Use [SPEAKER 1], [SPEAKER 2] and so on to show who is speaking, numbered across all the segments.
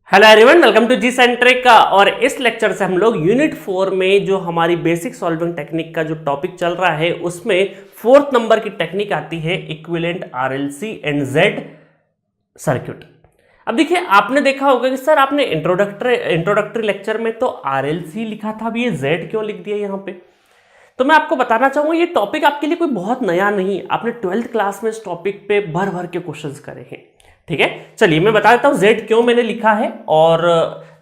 [SPEAKER 1] Hello everyone, welcome to G centric का। और इस लेक्चर से हम लोग यूनिट 4 में जो हमारी बेसिक सॉल्विंग टेक्निक का जो टॉपिक चल रहा है उसमें 4th नंबर की टेक्निक आती है equivalent RLC and Z circuit. अब देखिए, आपने देखा होगा कि सर आपने इंट्रोडक्टरी लेक्चर में तो आरएलसी लिखा था, अब ये जेड क्यों लिख दिया यहाँ पे। तो मैं आपको बताना चाहूंगा ये टॉपिक आपके लिए कोई बहुत नया नहीं, आपने 12th क्लास में इस टॉपिक पे भर भर के क्वेश्चंस करे हैं। ठीक है, चलिए मैं बता देता हूं Z क्यों मैंने लिखा है। और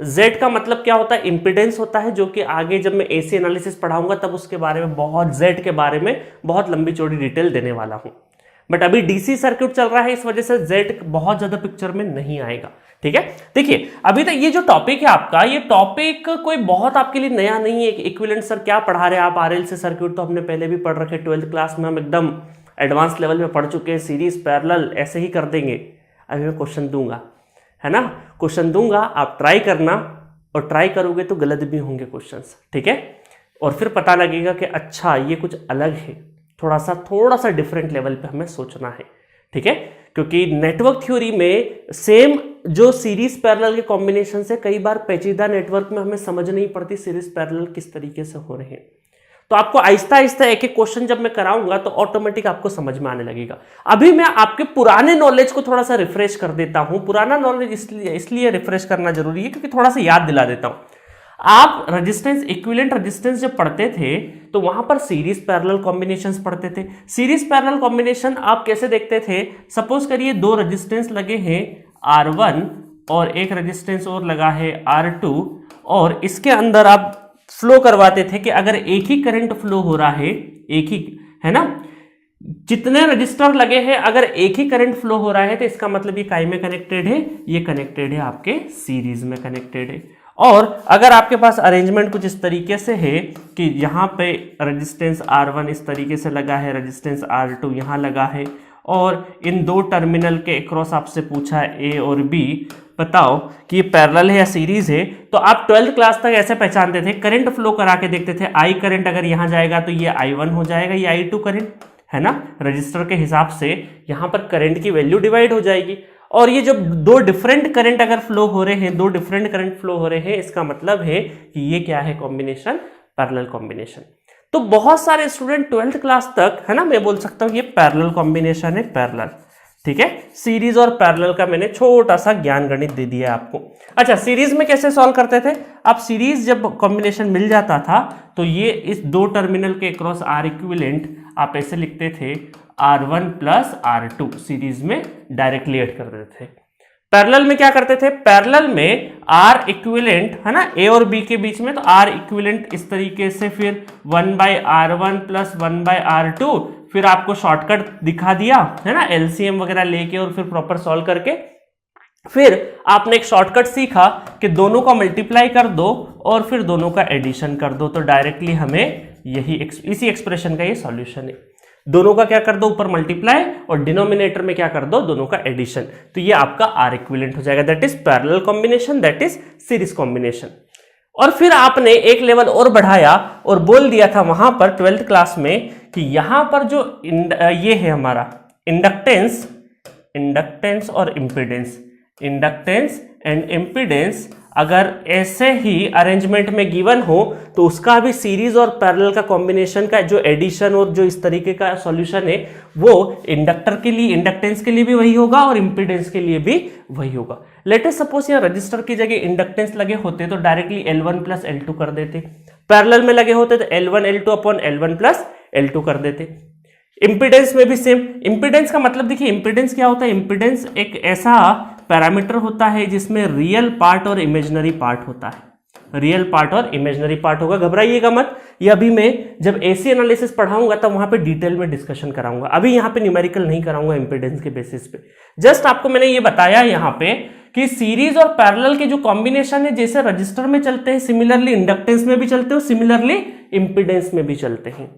[SPEAKER 1] Z का मतलब क्या होता है, इंपीडेंस होता है, जो कि आगे जब मैं एसी एनालिसिस पढ़ाऊंगा तब उसके बारे में बहुत Z के बारे में बहुत लंबी चौड़ी डिटेल देने वाला हूं। बट अभी डीसी सर्किट चल रहा है, इस वजह से Z बहुत ज्यादा पिक्चर में नहीं आएगा। ठीक है, देखिए अभी तक ये जो टॉपिक है आपका, ये टॉपिक कोई बहुत आपके लिए नया नहीं है। इक्विवेलेंट सर क्या पढ़ा रहे हैं आप, आरएलसी सर्किट तो हमने पहले भी पढ़ रखे, 12th क्लास में हम एकदम एडवांस लेवल में पढ़ चुके हैं। सीरीज पैरेलल ऐसे ही कर देंगे। अभी मैं क्वेश्चन दूंगा, है ना, क्वेश्चन दूंगा, आप ट्राई करना, और ट्राई करोगे तो गलत भी होंगे क्वेश्चंस। ठीक है, और फिर पता लगेगा कि अच्छा ये कुछ अलग है, थोड़ा सा डिफरेंट लेवल पे हमें सोचना है। ठीक है, क्योंकि नेटवर्क थ्योरी में सेम जो सीरीज पैरेलल के कॉम्बिनेशन से कई बार पेचीदा नेटवर्क में हमें समझ नहीं पड़ती सीरीज पैरेलल किस तरीके से हो रहे हैं। तो आपको आहिस्ता आहिस्ता एक एक क्वेश्चन जब मैं कराऊंगा तो ऑटोमेटिक आपको समझ में आने लगेगा। अभी मैं आपके पुराने नॉलेज को थोड़ा सा रिफ्रेश कर देता हूं। पुराना नॉलेज इसलिए रिफ्रेश करना जरूरी है क्योंकि थोड़ा सा याद दिला देता हूं। आप रेजिस्टेंस, इक्विवेलेंट रेजिस्टेंस जब पढ़ते थे तो वहां पर सीरीज पैरेलल कॉम्बिनेशंस पढ़ते थे। सीरीज पैरेलल कॉम्बिनेशन आप कैसे देखते थे, सपोज करिए दो रेजिस्टेंस लगे हैं R1 और एक रेजिस्टेंस और लगा है R2, और इसके अंदर आप फ्लो करवाते थे कि अगर एक ही करंट फ्लो हो रहा है, एक ही, है ना, जितने रजिस्टर लगे हैं अगर एक ही करंट फ्लो हो रहा है तो इसका मतलब ये काई में कनेक्टेड है, ये कनेक्टेड है आपके सीरीज में कनेक्टेड है। और अगर आपके पास अरेंजमेंट कुछ इस तरीके से है कि यहाँ पे रेजिस्टेंस R1 इस तरीके से लगा है, रेजिस्टेंस R2 यहाँ लगा है, और इन दो टर्मिनल के अक्रॉस आपसे पूछा है A और B, बताओ कि ये पैरेलल है या सीरीज है, तो आप 12th क्लास तक ऐसे पहचानते थे, करंट फ्लो करा के देखते थे, I करंट अगर यहाँ जाएगा तो ये I1 हो जाएगा, ये I2 करंट, है ना, रजिस्टर के हिसाब से यहाँ पर करंट की वैल्यू डिवाइड हो जाएगी। और ये जब दो डिफरेंट करंट अगर फ्लो हो रहे हैं, दो डिफरेंट करंट फ्लो हो रहे हैं, इसका मतलब है कि ये क्या है, कॉम्बिनेशन, पैरेलल कॉम्बिनेशन। तो बहुत सारे स्टूडेंट 12th क्लास तक, है ना, मैं बोल सकता हूँ ये पैरेलल कॉम्बिनेशन है, पैरेलल। ठीक है, सीरीज और पैरेलल का मैंने छोटा सा ज्ञान गणित दे दिया आपको। अच्छा, सीरीज में कैसे सॉल्व करते थे आप, सीरीज जब कॉम्बिनेशन मिल जाता था तो ये इस दो टर्मिनल के अक्रॉस R इक्विवेलेंट आप ऐसे लिखते थे R1 प्लस R2, सीरीज में डायरेक्टली ऐड कर देते थे। पैरेलल में क्या करते थे, पैरेलल में R इक्विवेलेंट, है ना, A और B के बीच में, तो R इक्विवेलेंट इस तरीके से, फिर 1/R1 प्लस 1/R2, फिर आपको शॉर्टकट दिखा दिया, है ना, एलसीएम वगैरह लेके और फिर प्रॉपर सॉल्व करके, फिर आपने एक शॉर्टकट सीखा कि दोनों का मल्टीप्लाई कर दो और फिर दोनों का एडिशन कर दो, तो डायरेक्टली हमें इसी एक्सप्रेशन का ये सॉल्यूशन है। दोनों का क्या कर दो, ऊपर मल्टीप्लाई, और डिनोमिनेटर में क्या कर दो, दोनों का एडिशन, तो ये आपका R इक्विवेलेंट हो जाएगा, that is parallel combination, that is series combination. और फिर आपने एक लेवल और बढ़ाया और बोल दिया था वहां पर 12th क्लास में कि यहां पर जो ये है हमारा इंडक्टेंस और इंपीडेंस, इंडक्टेंस एंड इंपीडेंस अगर ऐसे ही अरेंजमेंट में गिवन हो तो उसका भी सीरीज और पैरेलल का कॉम्बिनेशन का जो एडिशन और जो इस तरीके का सॉल्यूशन है वो इंडक्टर के लिए, इंडक्टेंस के लिए भी वही होगा और इंपीडेंस के लिए भी वही होगा। लेट अस सपोज यहाँ रजिस्टर की जगह इंडक्टेंस लगे होते तो डायरेक्टली L1 प्लस L2 कर देते, पैरेलल में लगे होते तो L1 L2 upon L1 plus L2 कर देते। इंपीडेंस में भी सेम। इंपीडेंस का मतलब देखिए, इंपीडेंस क्या होता है, इंपीडेंस एक ऐसा पैरामीटर होता है जिसमें रियल पार्ट और इमेजिनरी पार्ट होता है। रियल पार्ट और इमेजिनरी पार्ट होगा, घबराइएगा मत, ये अभी मैं जब एसी एनालिसिस पढ़ाऊंगा तब वहां पे डिटेल में डिस्कशन कराऊंगा, अभी यहाँ पे न्यूमेरिकल नहीं कराऊंगा इंपीडेंस के बेसिस पे। जस्ट आपको मैंने ये बताया यहाँ पे कि सीरीज और पैरेलल के जो कॉम्बिनेशन है, जैसे रजिस्टर में चलते हैं सिमिलरली इंडक्टेंस में भी चलते हो, सिमिलरली इंपीडेंस में भी चलते हैं।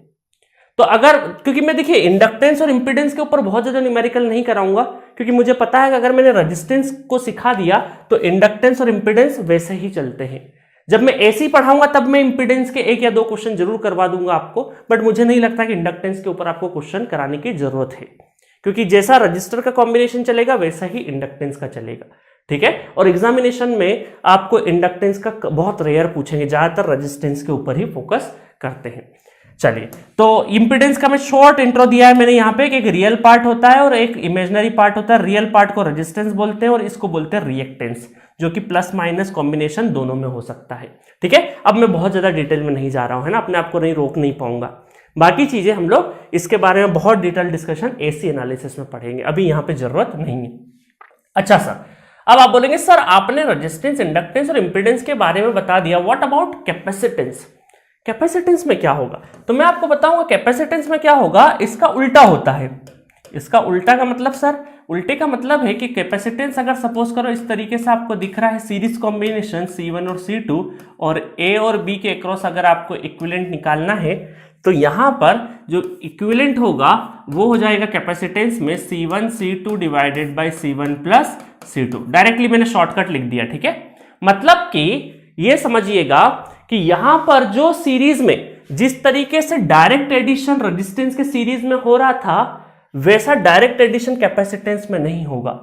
[SPEAKER 1] तो अगर, क्योंकि मैं देखिए इंडक्टेंस और इंपीडेंस के ऊपर बहुत ज्यादा न्यूमेरिकल नहीं कराऊंगा, क्योंकि मुझे पता है कि अगर मैंने रेजिस्टेंस को सिखा दिया तो इंडक्टेंस और इंपीडेंस वैसे ही चलते हैं। जब मैं एसी पढ़ाऊंगा तब मैं इंपीडेंस के एक या दो क्वेश्चन जरूर करवा दूंगा आपको, बट मुझे नहीं लगता कि इंडक्टेंस के ऊपर आपको क्वेश्चन कराने की जरूरत है, क्योंकि जैसा रजिस्टर का कॉम्बिनेशन चलेगा वैसा ही इंडक्टेंस का चलेगा। ठीक है। और एग्जामिनेशन में आपको इंडक्टेंस का बहुत रेयर पूछेंगे, ज्यादातर रेजिस्टेंस के ऊपर ही फोकस करते हैं। चलिए, तो इंपीडेंस का मैं शॉर्ट इंट्रो दिया है मैंने यहाँ पे कि एक रियल पार्ट होता है और एक इमेजिनरी पार्ट होता है। रियल पार्ट को रेजिस्टेंस बोलते हैं और इसको बोलते हैं रिएक्टेंस, जो कि प्लस माइनस कॉम्बिनेशन दोनों में हो सकता है। ठीक है, अब मैं बहुत ज्यादा डिटेल में नहीं जा रहा हूं, है ना, अपने आप को नहीं रोक नहीं पाऊंगा। बाकी चीजें हम लोग इसके बारे में बहुत डिटेल डिस्कशन एसी एनालिसिस में पढ़ेंगे, अभी यहां पे जरूरत नहीं है। अच्छा सर, अब आप बोलेंगे सर आपने रेजिस्टेंस, इंडक्टेंस और इंपीडेंस के बारे में बता दिया, व्हाट अबाउट कैपेसिटेंस? कैपेसिटेंस में क्या होगा? तो मैं आपको बताऊंगा कैपेसिटेंस में क्या होगा, इसका उल्टा होता है। इसका उल्टा का मतलब सर, उल्टे का मतलब है कि कैपेसिटेंस अगर सपोज करो इस तरीके से आपको दिख रहा है सीरीज कॉम्बिनेशन C1 और C2 और A और B के अक्रॉस अगर आपको इक्विवेलेंट निकालना है तो यहां पर जो इक्विवेलेंट होगा वो हो जाएगा कैपेसिटेंस में C1 C2 divided by C1 plus C2। Directly मैंने शॉर्टकट लिख दिया, ठीक है। मतलब कि ये समझिएगा कि यहां पर जो सीरीज में जिस तरीके से डायरेक्ट एडिशन रेजिस्टेंस के सीरीज में हो रहा था वैसा डायरेक्ट एडिशन कैपेसिटेंस में नहीं होगा।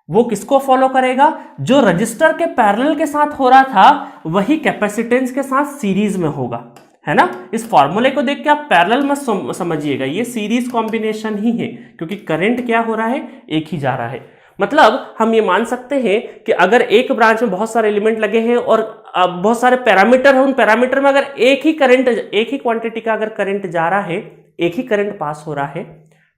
[SPEAKER 1] वो किसको फॉलो करेगा? जो रजिस्टर के पैरेलल के साथ हो रहा था वही कैपेसिटेंस के साथ सीरीज में होगा, है ना। इस फॉर्मूले को देख के आप पैरेलल मत समझिएगा, ये सीरीज कॉम्बिनेशन ही है क्योंकि करंट क्या हो रहा है, एक ही जा रहा है। मतलब हम ये मान सकते हैं कि अगर एक ब्रांच में बहुत सारे एलिमेंट लगे हैं और बहुत सारे पैरामीटर हैं, उन पैरामीटर में अगर एक ही करंट, एक ही क्वांटिटी का अगर करंट जा रहा है, एक ही करंट पास हो रहा है,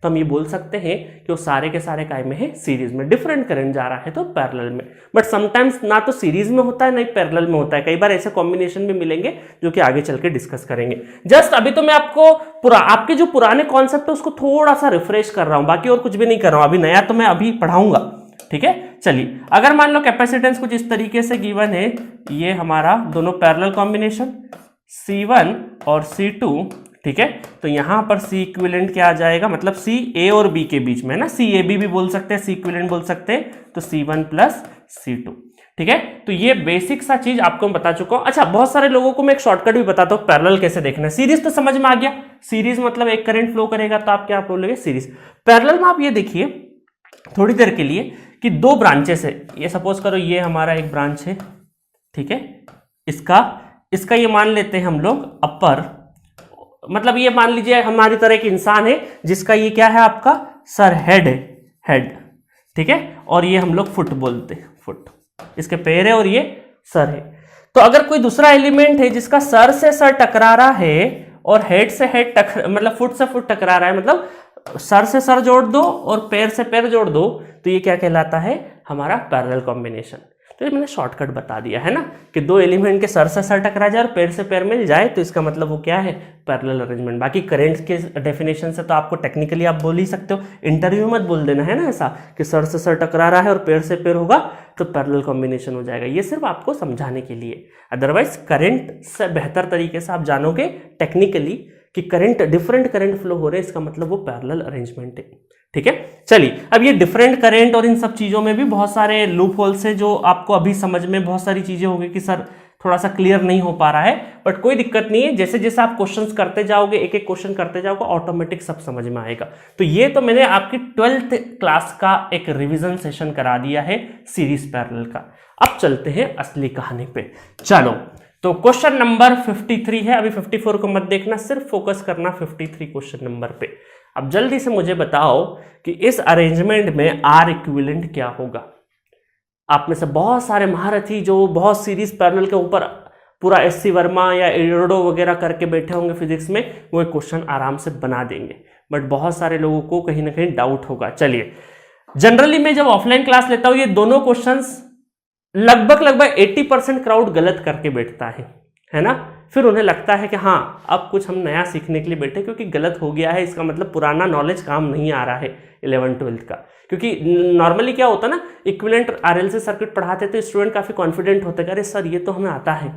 [SPEAKER 1] तो हम ये बोल सकते हैं कि वो सारे के सारे काय में है, सीरीज में। डिफरेंट करंट जा रहा है तो पैरेलल में, बट समटाइम्स ना तो सीरीज में होता है ना ही पैरेलल में होता है। कई बार ऐसे कॉम्बिनेशन भी मिलेंगे जो कि आगे चल के डिस्कस करेंगे। जस्ट अभी तो मैं आपको आपके जो पुराने कॉन्सेप्ट है उसको थोड़ा सा रिफ्रेश कर रहा हूं, बाकी और कुछ भी नहीं कर रहा हूं। अभी नया तो मैं अभी पढ़ाऊंगा, ठीक है। चलिए, अगर मान लो कैपेसिटेंस कुछ इस तरीके से गिवन है, ये हमारा दोनों पैरेलल कॉम्बिनेशन C1 और C2, ठीक है। तो यहां पर C इक्विवेलेंट क्या आ जाएगा, मतलब C A और B के बीच में, है ना, C A B भी बोल सकते हैं, C इक्विवेलेंट बोल सकते हैं, तो C1 प्लस C2, ठीक है। तो ये बेसिक सा चीज आपको मैं बता चुका हूं। अच्छा, बहुत सारे लोगों को मैं एक शॉर्टकट भी बताता हूं पैरेलल कैसे देखना है। सीरीज तो समझ में आ गया, सीरीज मतलब एक करंट फ्लो करेगा, तो आप क्या बोलोगे, सीरीज। पैरेलल में आप ये देखिए थोड़ी देर के लिए कि दो ब्रांचेस है, ये सपोज करो ये हमारा एक ब्रांच है, ठीक है। इसका ये मान लेते हैं हम लोग अपर, मतलब ये मान लीजिए हमारी तरह एक इंसान है जिसका ये क्या है, आपका सर, हेड है, हेड, ठीक है। और ये हम लोग फुट बोलते हैं, फुट, इसके पैर है और ये सर है। तो अगर कोई दूसरा एलिमेंट है जिसका सर से सर टकरा रहा है और हेड से हेड मतलब फुट से फुट टकरा रहा है, मतलब सर से सर जोड़ दो और पैर से पैर जोड़ दो, तो ये क्या कहलाता है, हमारा पैरेलल कॉम्बिनेशन। तो ये मैंने शॉर्टकट बता दिया, है ना, कि दो एलिमेंट के सर से सर टकरा जाए और पैर से पैर मिल जाए तो इसका मतलब वो क्या है, पैरेलल अरेंजमेंट। बाकी करंट के डेफिनेशन से तो आपको टेक्निकली आप बोल ही सकते हो, इंटरव्यू मत बोल देना, है ना, ऐसा कि सर से सर टकरा रहा है और पैर से पैर होगा तो पैरेलल कॉम्बिनेशन हो जाएगा। ये सिर्फ आपको समझाने के लिए, अदरवाइज करंट से बेहतर तरीके से आप जानोगे टेक्निकली कि करंट, डिफरेंट करंट फ्लो हो रहे हैं, इसका मतलब वो पैरेलल अरेंजमेंट है, ठीक है। चलिए, अब ये डिफरेंट करंट और इन सब चीजों में भी बहुत सारे लूप होल्स है जो आपको अभी समझ में बहुत सारी चीजें होगी कि सर थोड़ा सा क्लियर नहीं हो पा रहा है, बट कोई दिक्कत नहीं है, जैसे जैसे आप क्वेश्चंस करते जाओगे, एक एक क्वेश्चन करते जाओगे, ऑटोमेटिक सब समझ में आएगा। तो ये तो मैंने आपकी 12th क्लास का एक रिवीजन सेशन करा दिया है सीरीज पैरेलल का। अब चलते हैं असली कहानी पे। चलो, तो क्वेश्चन नंबर 53 है, अभी 54 को मत देखना, सिर्फ फोकस करना 53 क्वेश्चन नंबर पे। अब जल्दी से मुझे बताओ कि इस अरेंजमेंट में R इक्विवेलेंट क्या होगा। आप में से बहुत सारे महारथी जो बहुत सीरीज पैरेलल के ऊपर पूरा SC वर्मा या एरोडो वगैरह करके बैठे होंगे फिजिक्स में, वो क्वेश्चन आराम से बना देंगे, बट बहुत सारे लोगों को कहीं ना कहीं डाउट होगा। चलिए, जनरली मैं जब ऑफलाइन क्लास लेता हूं ये दोनों क्वेश्चंस लगभग 80% क्राउड गलत करके बैठता है ना। फिर उन्हें लगता है कि हाँ अब कुछ हम नया सीखने के लिए बैठे, क्योंकि गलत हो गया है, इसका मतलब पुराना नॉलेज काम नहीं आ रहा है 11th-12th का। क्योंकि नॉर्मली क्या होता ना, इक्विवेलेंट RLC सर्किट पढ़ाते तो स्टूडेंट काफी कॉन्फिडेंट होते हैं, अरे सर ये तो हमें आता है,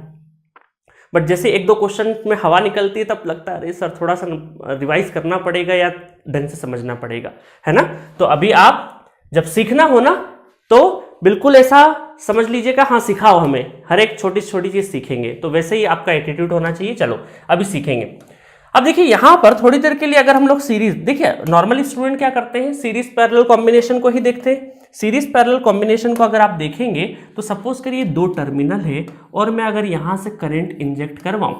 [SPEAKER 1] बट जैसे एक दो क्वेश्चन में हवा निकलती है तब लगता है अरे सर थोड़ा सा रिवाइज करना पड़ेगा या ढंग से समझना पड़ेगा, है ना। तो अभी आप जब सीखना हो ना तो बिल्कुल ऐसा समझ लीजिएगा, हाँ सिखाओ हमें, हर एक छोटी छोटी चीज सीखेंगे, तो वैसे ही आपका एटीट्यूड होना चाहिए। चलो अभी सीखेंगे। अब देखिए यहां पर थोड़ी देर के लिए अगर हम लोग सीरीज, देखिए नॉर्मली स्टूडेंट क्या करते हैं, सीरीज पैरेलल कॉम्बिनेशन को ही देखते हैं, सीरीज पैरेलल कॉम्बिनेशन को अगर आप देखेंगे तो सपोज करिए दो टर्मिनल है और मैं अगर यहां से करंट इंजेक्ट करवाऊं,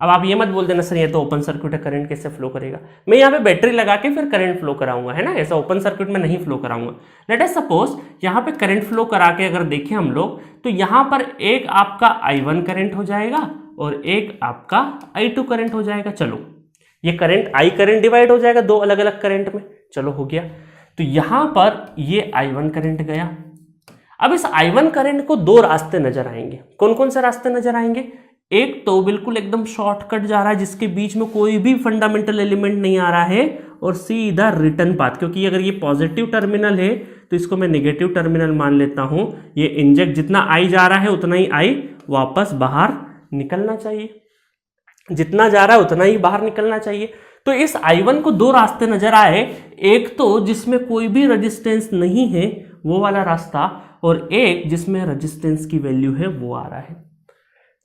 [SPEAKER 1] अब आप ये मत बोल देना सर ये तो ओपन सर्किट है, करंट कैसे फ्लो करेगा। मैं यहाँ पे बैटरी लगा के फिर करंट फ्लो कराऊंगा, है ना, ऐसा ओपन सर्किट में नहीं फ्लो कराऊंगा। लेट अस सपोज यहाँ पे करंट फ्लो करा के अगर देखें हम लोग तो यहाँ पर एक आपका I1 करंट हो जाएगा और एक आपका I2 करंट हो जाएगा। चलो ये करंट I करंट डिवाइड हो जाएगा दो अलग अलग करंट में, चलो हो गया। तो यहां पर ये I1 करंट गया। अब इस I1 करंट को दो रास्ते नजर आएंगे। कौन कौन से रास्ते नजर आएंगे? एक तो बिल्कुल एकदम शॉर्टकट जा रहा है जिसके बीच में कोई भी फंडामेंटल एलिमेंट नहीं आ रहा है और सीधा रिटर्न पाथ, क्योंकि अगर ये पॉजिटिव टर्मिनल है तो इसको मैं नेगेटिव टर्मिनल मान लेता हूं। ये इंजेक्ट जितना I जा रहा है उतना ही I वापस बाहर निकलना चाहिए, जितना जा रहा है उतना ही बाहर निकलना चाहिए। तो इस I1 को दो रास्ते नजर आए, एक तो जिसमें कोई भी रेजिस्टेंस नहीं है वो वाला रास्ता और एक जिसमें रेजिस्टेंस की वैल्यू है वो आ रहा है।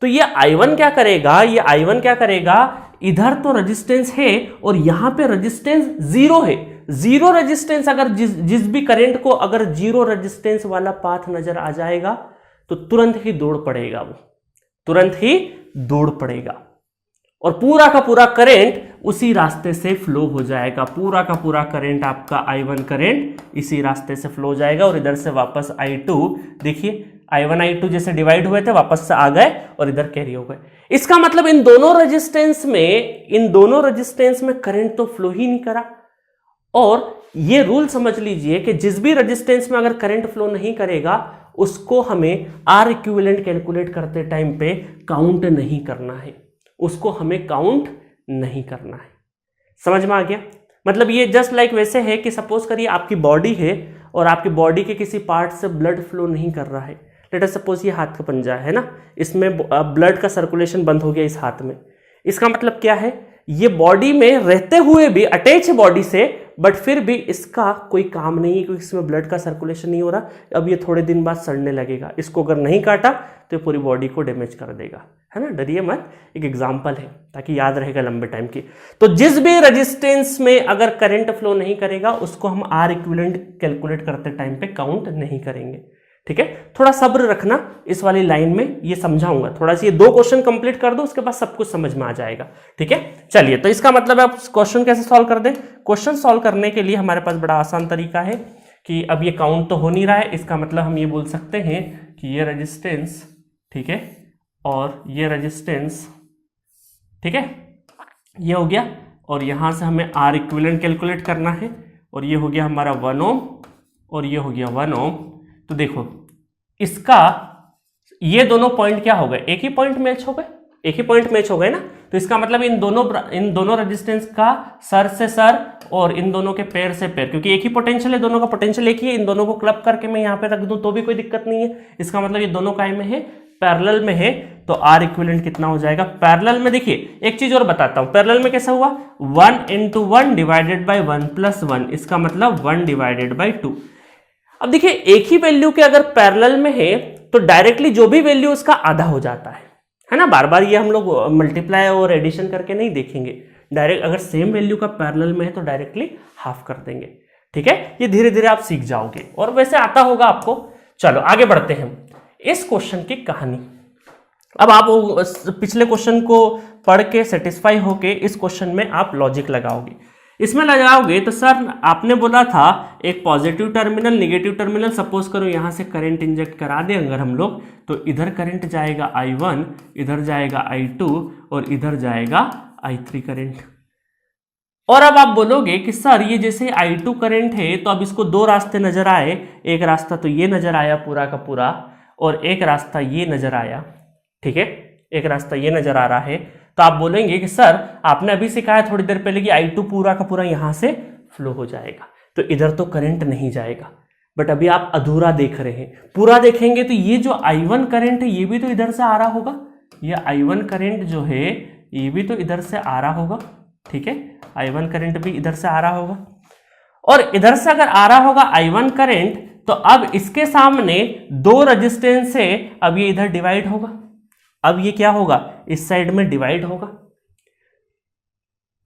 [SPEAKER 1] तो ये I1 क्या करेगा, ये I1 क्या करेगा, इधर तो रेजिस्टेंस है और यहां पे रेजिस्टेंस जीरो है। जीरो रेजिस्टेंस अगर जिस भी करंट को अगर जीरो रेजिस्टेंस वाला पाथ नजर आ जाएगा तो तुरंत ही दौड़ पड़ेगा, वो तुरंत ही दौड़ पड़ेगा और पूरा का पूरा करंट उसी रास्ते से फ्लो हो जाएगा। पूरा का पूरा करंट आपका I1 करंट इसी रास्ते से फ्लो हो जाएगा और इधर से वापस I2, देखिए I1 I2 जैसे डिवाइड हुए थे वापस से आ गए और इधर कैरी हो गए। इसका मतलब इन दोनों रेजिस्टेंस में करंट तो फ्लो ही नहीं करा। और ये रूल समझ लीजिए कि जिस भी रेजिस्टेंस में अगर करंट फ्लो नहीं करेगा उसको हमें R इक्विवेलेंट कैलकुलेट करते टाइम पे काउंट नहीं करना है, उसको हमें काउंट नहीं करना है। समझ में आ गया? मतलब ये जस्ट लाइक वैसे है कि सपोज करिए आपकी बॉडी है और आपकी बॉडी के किसी पार्ट से ब्लड फ्लो नहीं कर रहा है। लेट अस सपोज ये हाथ का पंजा है ना, इसमें ब्लड का सर्कुलेशन बंद हो गया इस हाथ में। इसका मतलब क्या है, ये बॉडी में रहते हुए भी अटैच है बॉडी से, बट फिर भी इसका कोई काम नहीं है क्योंकि इसमें ब्लड का सर्कुलेशन नहीं हो रहा। अब ये थोड़े दिन बाद सड़ने लगेगा, इसको अगर नहीं काटा तो ये पूरी बॉडी को डैमेज कर देगा, है ना। डरिए मत, एक एग्जांपल है ताकि याद रहेगा लंबे टाइम की। तो जिस भी रेजिस्टेंस में अगर करंट फ्लो नहीं करेगा उसको हम R इक्विवेलेंट कैलकुलेट करते टाइम पे काउंट नहीं करेंगे, ठीक है। थोड़ा सब्र रखना इस वाली लाइन में, ये समझाऊंगा। थोड़ा सा ये दो क्वेश्चन कंप्लीट कर दो उसके बाद सब कुछ समझ में आ जाएगा, ठीक है। चलिए, तो इसका मतलब आप क्वेश्चन कैसे सॉल्व कर दें। क्वेश्चन सॉल्व करने के लिए हमारे पास बड़ा आसान तरीका है कि अब ये काउंट तो हो नहीं रहा है, इसका मतलब हम ये बोल सकते हैं कि ये रेजिस्टेंस, ठीक है, और ये रेजिस्टेंस, ठीक है, ये हो गया। और यहां से हमें R इक्विवेलेंट कैलकुलेट करना है और ये हो गया हमारा 1 ओम और ये हो गया 1 ओम। तो देखो इसका ये दोनों पॉइंट क्या हो गए, एक ही पॉइंट मैच हो गए, एक ही पॉइंट मैच हो गए ना। तो इसका मतलब इन दोनों रेजिस्टेंस का सर से सर और इन दोनों के पैर से पैर, क्योंकि एक ही पोटेंशियल है, दोनों का पोटेंशियल एक ही है। इन दोनों को क्लब करके मैं यहाँ पे रख दूं तो भी कोई दिक्कत नहीं है। इसका मतलब ये दोनों काय में है, पैरेलल में है। तो R इक्विवेलेंट कितना हो जाएगा पैरेलल में। देखिए एक चीज और बताता हूं, पैरेलल में कैसा हुआ, 1 × 1 डिवाइडेड बाई 1 + 1, इसका मतलब 1 डिवाइडेड बाई 2। अब देखिए एक ही वैल्यू के अगर पैरेलल में है तो डायरेक्टली जो भी वैल्यू उसका आधा हो जाता है ना। बार बार ये हम लोग मल्टीप्लाई और एडिशन करके नहीं देखेंगे, डायरेक्ट अगर सेम वैल्यू का पैरेलल में है तो डायरेक्टली हाफ कर देंगे, ठीक है। ये धीरे धीरे आप सीख जाओगे और वैसे आता होगा आपको। चलो आगे बढ़ते हैं इस क्वेश्चन की कहानी। अब आप पिछले क्वेश्चन को पढ़ के सेटिस्फाई होके इस क्वेश्चन में आप लॉजिक लगाओगे। इसमें लगाओगे तो सर आपने बोला था एक positive terminal negative terminal, suppose करो यहां से करंट इंजेक्ट करा दें अगर हम लोग, तो इधर करंट जाएगा I1, इधर जाएगा I2 और इधर जाएगा I3 करंट। और अब आप बोलोगे कि सर ये जैसे I2 करंट है तो अब इसको दो रास्ते नजर आए, एक रास्ता तो ये नजर आया पूरा का पूरा और एक रास्ता ये नजर आया, ठीक है, एक रास्ता ये नजर आ रहा है। तो आप बोलेंगे कि सर आपने अभी सिखाया थोड़ी देर पहले कि I2 पूरा का पूरा यहां से फ्लो हो जाएगा तो इधर तो करंट नहीं जाएगा, बट अभी आप अधूरा देख रहे हैं। पूरा देखेंगे तो ये जो I1 करंट है ये भी तो इधर से आ रहा होगा, ये I1 करंट जो है ये भी तो इधर से आ रहा होगा, ठीक है, I1 करंट भी इधर से आ रहा होगा। और इधर से अगर आ रहा होगा I1 करंट तो अब इसके सामने दो रेजिस्टेंस है, अब ये इधर डिवाइड होगा, अब ये क्या होगा इस साइड में डिवाइड होगा।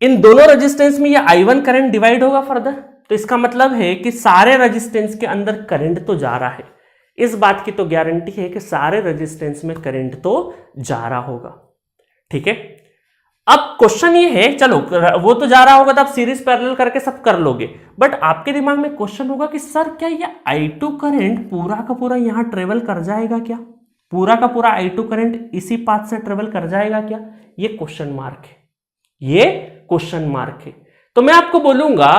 [SPEAKER 1] इन दोनों रेजिस्टेंस में ये I1 करंट डिवाइड होगा फर्दर, तो इसका मतलब है कि सारे रेजिस्टेंस के अंदर करंट तो जा रहा है। इस बात की तो गारंटी है कि सारे रेजिस्टेंस में करंट तो जा रहा होगा। ठीक है, अब क्वेश्चन ये है, चलो वो तो जा रहा होगा तो आप सीरीज पैरेलल करके सब कर लोगे, बट आपके दिमाग में क्वेश्चन होगा कि सर क्या ये I2 करंट पूरा का पूरा यहां ट्रेवल कर जाएगा क्या? पूरा का पूरा I2 करंट इसी पाथ से ट्रेवल कर जाएगा क्या? ये क्वेश्चन मार्क है, ये क्वेश्चन मार्क है। तो मैं आपको बोलूंगा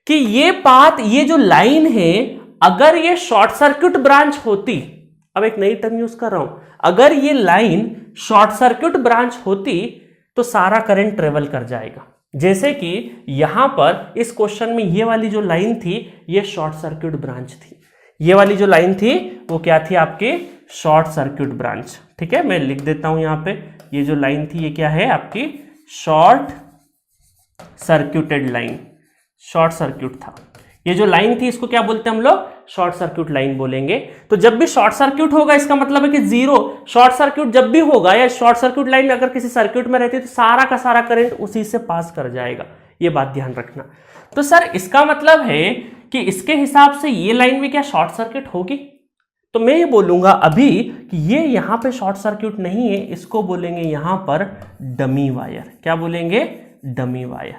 [SPEAKER 1] कि ये पाथ, ये जो लाइन है, अगर ये शॉर्ट सर्किट ब्रांच होती, अब एक नई टर्म यूज कर रहा हूं, अगर ये लाइन शॉर्ट सर्किट ब्रांच होती तो सारा करंट ट्रेवल कर जाएगा। जैसे कि यहां पर इस क्वेश्चन में ये वाली जो लाइन थी ये शॉर्ट सर्किट ब्रांच थी, ये वाली जो लाइन थी वो क्या थी? आपकी शॉर्ट सर्किट ब्रांच। ठीक है, मैं लिख देता हूं यहां पे, ये जो लाइन थी ये क्या है? आपकी short circuited line, short circuit था। ये जो लाइन थी इसको क्या बोलते हैं हम लोग? शॉर्ट सर्किट लाइन बोलेंगे। तो जब भी शॉर्ट सर्किट होगा इसका मतलब है कि जीरो, शॉर्ट सर्किट जब भी होगा या शॉर्ट सर्किट लाइन अगर किसी सर्किट में रहती है तो सारा का सारा करंट उसी से पास कर जाएगा, ये बात ध्यान रखना। तो सर इसका मतलब है कि इसके हिसाब से ये लाइन भी क्या शॉर्ट सर्किट होगी? तो मैं ये बोलूंगा अभी कि ये यहां पे शॉर्ट सर्किट नहीं है, इसको बोलेंगे यहां पर डमी वायर। क्या बोलेंगे? Dummy wire,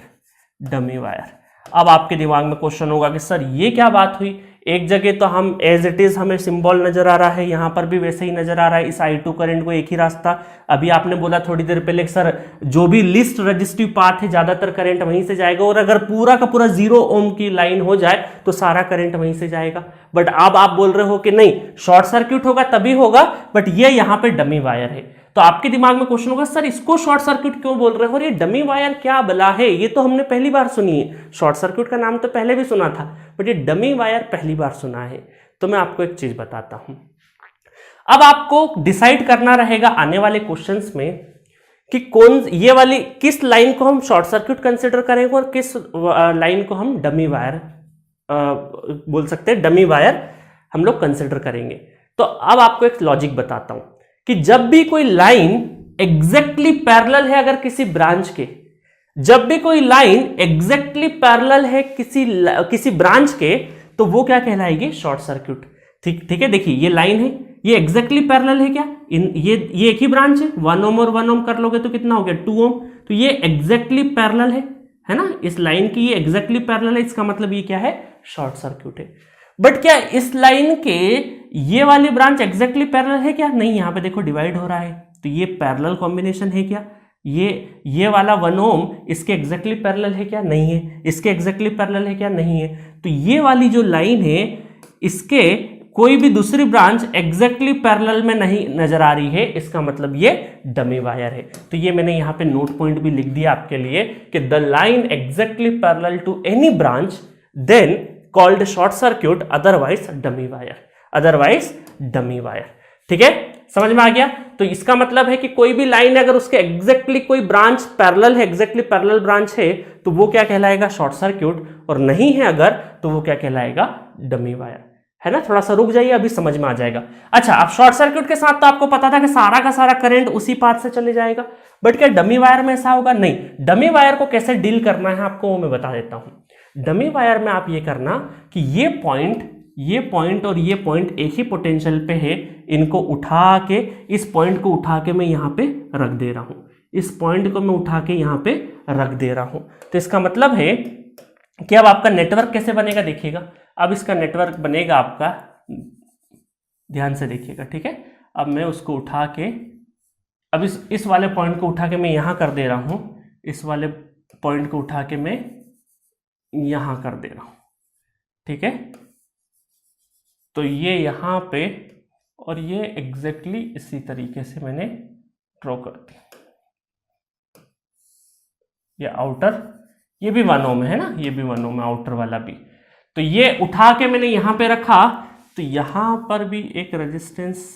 [SPEAKER 1] dummy wire. अब आपके दिमाग में क्वेश्चन होगा कि सर ये क्या बात हुई? एक जगह तो हम एज इट इज हमें सिंबल नजर आ रहा है, यहां पर भी वैसे ही नजर आ रहा है, इस I2 करंट को एक ही रास्ता। अभी आपने बोला थोड़ी देर पहले सर जो भी लिस्ट रजिस्टिव पाथ है ज्यादातर करंट वहीं से जाएगा, और अगर पूरा का पूरा 0 ओम की लाइन हो जाए तो सारा करंट वहीं से जाएगा। बट अब आप बोल रहे हो कि नहीं, शॉर्ट सर्किट होगा तभी होगा, बट ये यहां पर डमी वायर है। तो आपके दिमाग में क्वेश्चन होगा सर इसको शॉर्ट सर्किट क्यों बोल रहे हो, और ये डमी वायर क्या बला है? ये तो हमने पहली बार सुनी है, शॉर्ट सर्किट का नाम तो पहले भी सुना था, बट ये डमी वायर पहली बार सुना है। तो मैं आपको एक चीज बताता हूं, अब आपको डिसाइड करना रहेगा आने वाले क्वेश्चंस में कि कौन ये वाली किस लाइन को हम शॉर्ट सर्किट कंसिडर करेंगे और किस लाइन को हम डमी वायर बोल सकते हैं, डमी वायर हम लोग कंसिडर करेंगे। तो अब आपको एक लॉजिक बताता हूं कि जब भी कोई लाइन एग्जैक्टली पैरेलल है अगर किसी ब्रांच के, जब भी कोई लाइन एग्जैक्टली पैरेलल है किसी ब्रांच के, तो वो क्या कहलाएगी? Short circuit. ठीक है, देखिए ये लाइन है, ये एग्जैक्टली पैरेलल है क्या? ये एक ही ब्रांच है, 1 ओम और 1 ओम कर लोगे तो कितना हो गया? 2 ओम। तो ये एग्जैक्टली पैरेलल है ना, इस लाइन की ये एग्जैक्टली पैरेलल है, इसका मतलब ये क्या है? शॉर्ट सर्किट है। बट क्या इस लाइन के ये वाली ब्रांच एग्जैक्टली पैरेलल है क्या? नहीं, यहां पे देखो डिवाइड हो रहा है, तो ये पैरेलल कॉम्बिनेशन है क्या? ये वाला 1 ओम इसके एग्जैक्टली पैरेलल है क्या? नहीं है। इसके एग्जैक्टली पैरेलल है क्या? नहीं है। तो ये वाली जो लाइन है इसके कोई भी दूसरी ब्रांच एग्जैक्टली पैरेलल में नहीं नजर आ रही है, इसका मतलब ये डमी वायर है। तो ये मैंने यहां पे नोट पॉइंट भी लिख दिया आपके लिए कि the line exactly parallel to any branch then called short circuit, otherwise dummy wire, otherwise dummy wire. ठीक है, समझ में आ गया? तो इसका मतलब है कि कोई भी लाइन अगर उसके एग्जैक्टली कोई ब्रांच पैरेलल है, एग्जैक्टली पैरेलल ब्रांच है, तो वो क्या कहलाएगा? शॉर्ट सर्किट, और नहीं है अगर तो वो क्या कहलाएगा? Dummy wire. है ना, थोड़ा सा रुक जाइए, अभी समझ में आ जाएगा। अच्छा, अब शॉर्ट सर्किट के साथ तो आपको पता था कि सारा का सारा करंट उसी पाथ से चले जाएगा, बट क्या डमी वायर में ऐसा होगा? नहीं। डमी वायर को कैसे डील करना है आपको वो मैं बता देता हूं। डमी वायर में आप ये करना कि ये पॉइंट और ये पॉइंट एक ही पोटेंशियल पे है, इनको उठा के, इस पॉइंट को उठा के मैं यहां पे रख दे रहा हूं, इस पॉइंट को मैं उठा के यहां पे रख दे रहा हूं। तो इसका मतलब है कि अब आपका नेटवर्क कैसे बनेगा देखिएगा। अब इसका नेटवर्क बनेगा आपका, ध्यान से देखिएगा, ठीक है। अब मैं उसको उठा के, अब इस वाले पॉइंट को उठा के मैं यहां कर दे रहा हूं, इस वाले पॉइंट को उठा के मैं यहां कर दे रहा हूं, ठीक है। तो ये यहां पे और ये एग्जैक्टली इसी तरीके से मैंने ड्रॉ कर दिया। ये आउटर, ये भी 1 ओम है ना, ये भी 1 ओम है, आउटर वाला भी। तो ये उठा के मैंने यहां पे रखा, तो यहां पर भी एक रेजिस्टेंस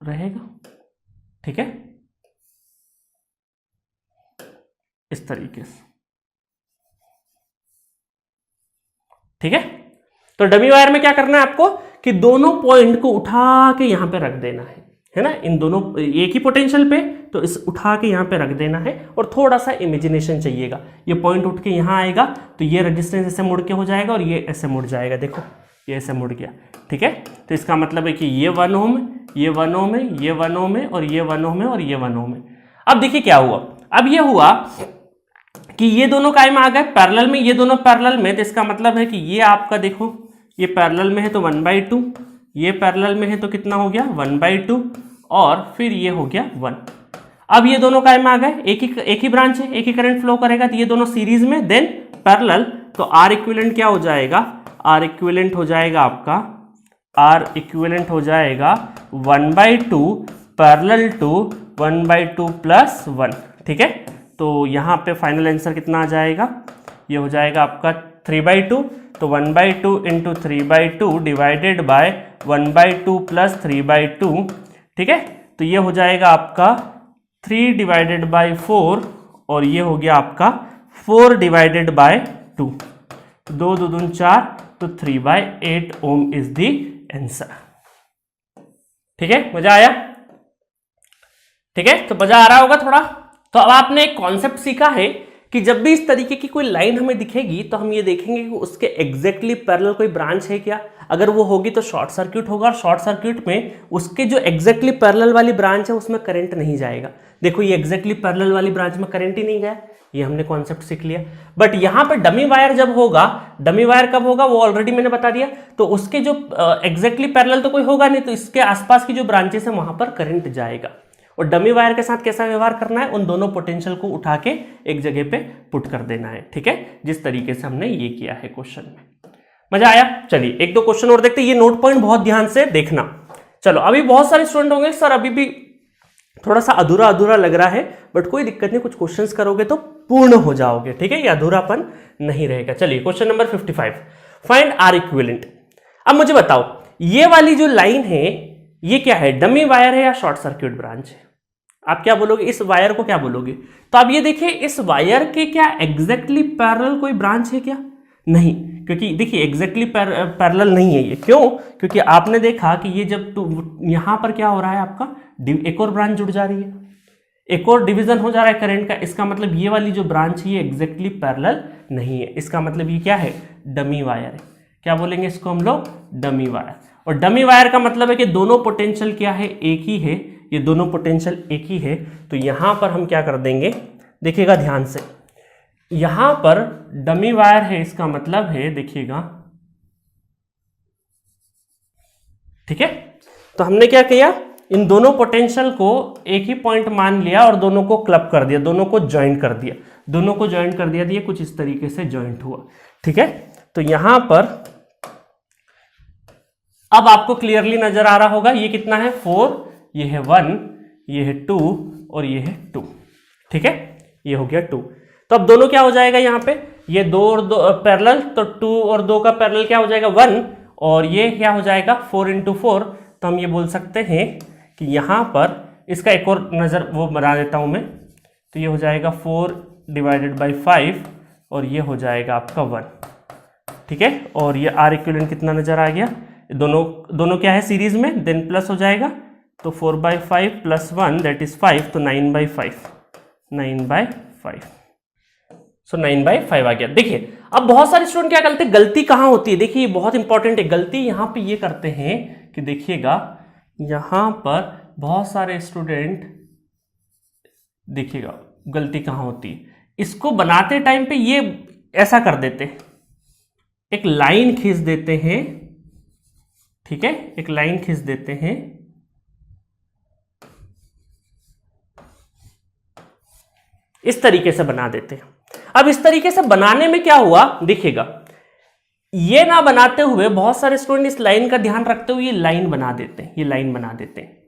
[SPEAKER 1] रहेगा, ठीक है, इस तरीके से, ठीक है। तो डमी वायर में क्या करना है आपको कि दोनों पॉइंट को उठा के यहां पे रख देना है है ना, इन दोनों एक ही पोटेंशियल पे, तो इस उठा के यहाँ पे रख देना है और थोड़ा सा इमेजिनेशन चाहिएगा। ये पॉइंट उठ के यहाँ आएगा तो ये रेजिस्टेंस ऐसे मुड़ के हो जाएगा और ये ऐसे मुड़ जाएगा, देखो ये ऐसे मुड़ गया, ठीक है। तो इसका मतलब है कि ये 1 ओम, ये 1 ओम है, ये 1 ओम है और ये 1 ओम है और ये 1 ओम है। अब देखिए क्या हुआ, अब ये हुआ कि ये दोनों काय में आ गए पैरेलल में, ये दोनों पैरेलल में, तो इसका मतलब है कि ये आपका देखो ये पैरेलल में है तो 1/2, ये पैरेलल में है तो कितना हो गया 1/2 और फिर ये हो गया 1। अब ये दोनों काय में आ गए, एक ही ब्रांच है, एक ही करंट फ्लो करेगा, तो ये दोनों सीरीज में देन पैरेलल, तो आर इक्विवेलेंट क्या हो जाएगा, आर इक्विवेलेंट हो जाएगा आपका, आर इक्विवेलेंट हो जाएगा 1/2 पैरेलल टू 1/2 प्लस 1, ठीक है। तो यहाँ पे फाइनल आंसर कितना आ जाएगा, ये हो जाएगा आपका 3/2, तो 1/2 इंटू 3/2 डिवाइडेड बाय 1/2 प्लस 3/2, ठीक है। तो ये हो जाएगा आपका 3 डिवाइडेड बाय 4 और ये हो गया आपका 4 डिवाइडेड बाय 2, 2 2 दूनी 4, तो 3/8 ओम इज द आंसर, ठीक है। मजा आया, ठीक है, तो मजा आ रहा होगा थोड़ा। तो अब आपने एक कॉन्सेप्ट सीखा है कि जब भी इस तरीके की कोई लाइन हमें दिखेगी तो हम ये देखेंगे कि उसके एग्जैक्टली पैरेलल कोई ब्रांच है क्या, अगर वो होगी तो शॉर्ट सर्किट होगा, और शॉर्ट सर्किट में उसके जो एग्जैक्टली पैरेलल वाली ब्रांच है उसमें करंट नहीं जाएगा। देखो ये एग्जैक्टली पैरेलल वाली ब्रांच में करंट ही नहीं गया, ये हमने कॉन्सेप्ट सीख लिया। बट यहाँ पे डमी वायर जब होगा, डमी वायर कब होगा वो ऑलरेडी मैंने बता दिया, तो उसके जो एग्जैक्टली पैरेलल तो कोई होगा नहीं, तो इसके आसपास की जो ब्रांचेस है वहां पर करंट जाएगा। और डमी वायर के साथ कैसा व्यवहार करना है, उन दोनों पोटेंशियल को उठा के एक जगह पे पुट कर देना है, ठीक है, जिस तरीके से हमने ये किया है क्वेश्चन में। मजा आया? चलिए एक दो क्वेश्चन और देखते हैं, ये नोट पॉइंट बहुत ध्यान से देखना। चलो अभी बहुत सारे स्टूडेंट होंगे सर अभी भी थोड़ा सा अधूरा अधूरा लग रहा है, बट कोई दिक्कत नहीं, कुछ क्वेश्चंस करोगे तो पूर्ण हो जाओगे, ठीक है, ये अधूरापन नहीं रहेगा। चलिए question number 55, find R equivalent. अब मुझे बताओ ये वाली जो लाइन है ये क्या है, डमी वायर है या शॉर्ट सर्किट ब्रांच है? आप क्या बोलोगे, इस वायर को क्या बोलोगे? तो आप ये देखिए इस वायर के क्या एग्जैक्टली पैरेलल कोई ब्रांच है क्या? नहीं, क्योंकि देखिए एग्जैक्टली पैरेलल नहीं है ये। क्यों? क्योंकि आपने देखा कि ये जब यहां पर क्या हो रहा है आपका एक और ब्रांच जुड़ जा रही है, एक और डिवीजन हो जा रहा है करंट का, इसका मतलब ये वाली जो ब्रांच है ये एग्जैक्टली पैरेलल नहीं है, इसका मतलब ये क्या है, डमी वायर है। क्या बोलेंगे इसको हम लोग, डमी वायर। और डमी वायर का मतलब है कि दोनों पोटेंशियल क्या है, एक ही है, ये दोनों पोटेंशियल एक ही है। तो यहां पर हम क्या कर देंगे, देखिएगा ध्यान से, यहां पर डमी वायर है, इसका मतलब है देखिएगा, ठीक है। तो हमने क्या किया, इन दोनों पोटेंशियल को एक ही पॉइंट मान लिया और दोनों को क्लब कर दिया, दोनों को ज्वाइंट कर दिया, दोनों को ज्वाइंट कर दिया, तो ये कुछ इस तरीके से ज्वाइंट हुआ, ठीक है। तो यहां पर अब आपको क्लियरली नजर आ रहा होगा ये कितना है 4, ये है 1, ये है 2 और ये है 2, ठीक है, ये हो गया 2। तो अब दोनों क्या हो जाएगा यहाँ पे, ये 2 और 2 पैरेलल, तो 2 और 2 का पैरेलल क्या हो जाएगा 1, और ये क्या हो जाएगा 4 × 4। तो हम ये बोल सकते हैं कि यहाँ पर इसका एक और नज़र वो बना देता हूँ मैं, तो ये हो जाएगा 4 डिवाइडेड बाई 5 और ये हो जाएगा आपका 1, ठीक है। और ये आर इक्विवेलेंट कितना नजर आ गया, दोनों क्या है सीरीज में, देन प्लस हो जाएगा, तो 4/5 प्लस 1 दैट इज 5, तो 9/5, 9/5, सो 9/5 आ गया। देखिए अब बहुत सारे स्टूडेंट क्या करते हैं, गलती कहाँ होती है, देखिए ये बहुत इंपॉर्टेंट है, गलती यहाँ पे ये करते हैं कि देखिएगा यहाँ पर बहुत सारे स्टूडेंट, देखिएगा गलती कहाँ होती है, इसको बनाते टाइम पे ये ऐसा कर देते हैं, एक लाइन खींच देते हैं, ठीक है, एक लाइन खींच देते हैं, इस तरीके से बना देते हैं। अब इस तरीके से बनाने में क्या हुआ, देखिएगा ये ना बनाते हुए बहुत सारे स्टूडेंट इस लाइन का ध्यान रखते हुए ये लाइन बना देते हैं, ये लाइन बना देते हैं।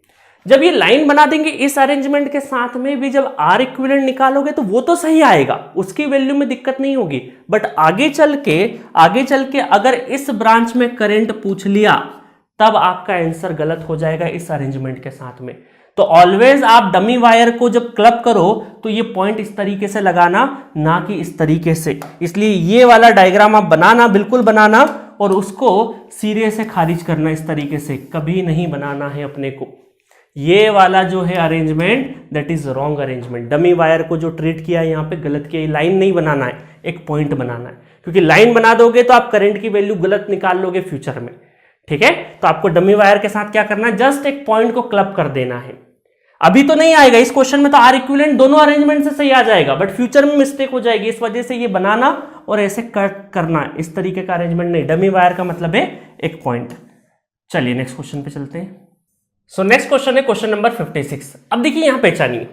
[SPEAKER 1] जब ये लाइन बना देंगे इस अरेंजमेंट के साथ में भी, जब आर इक्विवेलेंट निकालोगे तो वो तो सही आएगा, उसकी वैल्यू में दिक्कत नहीं होगी, बट आगे चल के अगर इस ब्रांच में करंट पूछ लिया तब आपका आंसर गलत हो जाएगा इस अरेंजमेंट के साथ में। तो ऑलवेज आप डमी वायर को जब क्लब करो तो ये पॉइंट इस तरीके से लगाना, ना कि इस तरीके से। इसलिए ये वाला डायग्राम आप बनाना, बिल्कुल बनाना, और उसको सिरे से खारिज करना, इस तरीके से कभी नहीं बनाना है अपने को, ये वाला जो है arrangement that is wrong arrangement. Dummy wire को जो ट्रीट किया है यहाँ पे गलत किया, लाइन नहीं बनाना है, एक पॉइंट बनाना है, क्योंकि लाइन बना दोगे तो आप करंट की वैल्यू गलत निकाल लोगे फ्यूचर में। ठीक है, तो आपको डमी वायर के साथ क्या करना है, जस्ट एक पॉइंट को क्लब कर देना है। अभी तो नहीं आएगा इस क्वेश्चन में, तो आर इक्विवेलेंट दोनों अरेंजमेंट से सही आ जाएगा, बट फ्यूचर में मिस्टेक हो जाएगी, इस वजह से ये बनाना और ऐसे कट करना, इस तरीके का अरेंजमेंट नहीं। डमी वायर का मतलब है एक पॉइंट। चलिए नेक्स्ट क्वेश्चन पे चलते हैं। सो नेक्स्ट क्वेश्चन है क्वेश्चन नंबर 56। अब देखिए यहां पहचानिए,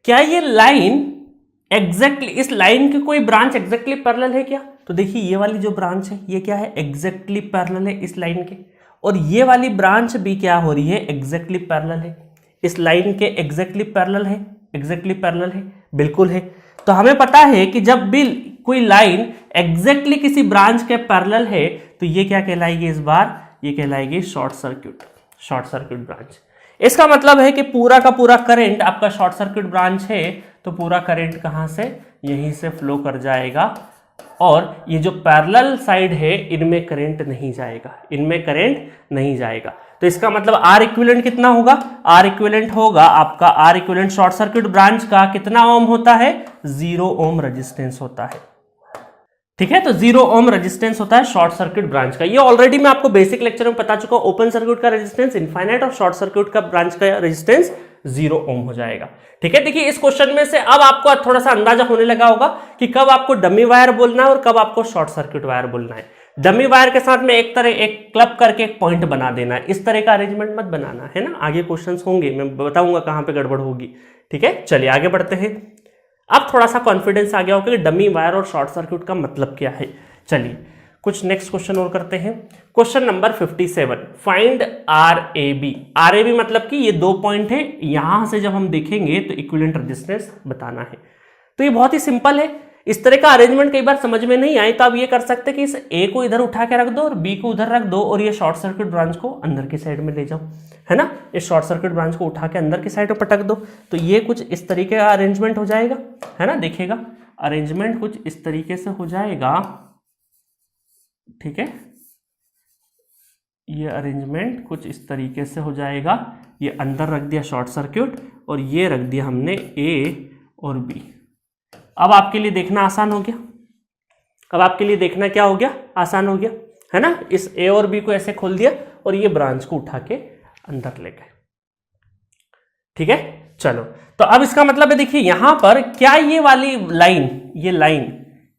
[SPEAKER 1] क्या ये लाइन एग्जैक्टली, इस लाइन की कोई ब्रांच एग्जैक्टली पैरेलल है क्या? तो देखिए ये वाली जो ब्रांच है ये क्या है, एग्जैक्टली पैरेलल है इस लाइन के, और ये वाली ब्रांच भी क्या हो रही है, एग्जैक्टली पैरेलल है इस लाइन के, एग्जैक्टली पैरेलल है, एग्जैक्टली पैरेलल है, बिल्कुल है। तो हमें पता है कि जब भी कोई लाइन एग्जैक्टली किसी ब्रांच के पैरेलल है तो ये क्या कहलाएगी, इस बार ये कहलाएगी short circuit, short circuit branch. इसका मतलब है कि पूरा का पूरा करंट आपका शॉर्ट सर्क्यूट ब्रांच है, तो पूरा करंट कहां से, यहीं से फ्लो कर जाएगा, और ये जो पैरेलल साइड है इनमें करंट नहीं जाएगा, इनमें करंट नहीं जाएगा। तो इसका मतलब आर इक्विवेलेंट कितना होगा, आर इक्विवेलेंट होगा आपका, R equivalent short circuit branch का कितना ओम होता है, 0 ओम रेजिस्टेंस होता है। ठीक है, तो 0 ओम रेजिस्टेंस होता है शॉर्ट सर्क्यूट ब्रांच का। ये ऑलरेडी मैं आपको बेसिक लेक्चर में बता चुका हूं, ओपन सर्क्यूट का रेजिस्टेंस इनफाइनाइट और शॉर्ट सर्क्यूट का ब्रांच का रेजिस्टेंस 0 ओम हो जाएगा। ठीक है, देखिए इस क्वेश्चन में से अब आपको थोड़ा सा अंदाजा होने लगा होगा कि कब आपको डमी वायर बोलना है और कब आपको शॉर्ट सर्क्यूट वायर बोलना है। डमी वायर के साथ में एक क्लब करके एक पॉइंट बना देना है, इस तरह का अरेंजमेंट मत बनाना है ना, आगे क्वेश्चंस होंगे, मैं बताऊंगा कहां पे गड़बड़ होगी। ठीक है, चलिए आगे बढ़ते हैं। अब थोड़ा सा कॉन्फिडेंस आ गया होगा कि डमी वायर और शॉर्ट सर्क्यूट का मतलब क्या है। चलिए कुछ नेक्स्ट क्वेश्चन और करते हैं। Question number 57, find R A B. R A B मतलब कि ये 2 पॉइंट है, यहां से जब हम देखेंगे तो इक्विवेलेंट रेजिस्टेंस बताना है। तो ये बहुत ही सिंपल है, इस तरह का अरेंजमेंट कई बार समझ में नहीं आए तो आप ये कर सकते हैं कि इस ए को इधर उठा के रख दो और बी को उधर रख दो, और ये शॉर्ट सर्क्यूट ब्रांच को अंदर की साइड में ले जाओ, है ना, इस शॉर्ट सर्क्यूट ब्रांच को उठा के अंदर की साइड में पटक दो। तो ये कुछ इस तरीके का अरेंजमेंट हो जाएगा, है ना, देखिएगा अरेंजमेंट कुछ इस तरीके से हो जाएगा। ठीक है, ये अरेंजमेंट कुछ इस तरीके से हो जाएगा, ये अंदर रख दिया शॉर्ट सर्क्यूट और ये रख दिया हमने ए और बी। अब आपके लिए देखना आसान हो गया, अब आपके लिए देखना क्या हो गया, आसान हो गया, है ना। इस ए और बी को ऐसे खोल दिया और ये ब्रांच को उठा के अंदर ले गए। ठीक है, चलो तो अब इसका मतलब है, देखिए यहां पर क्या ये वाली लाइन, ये लाइन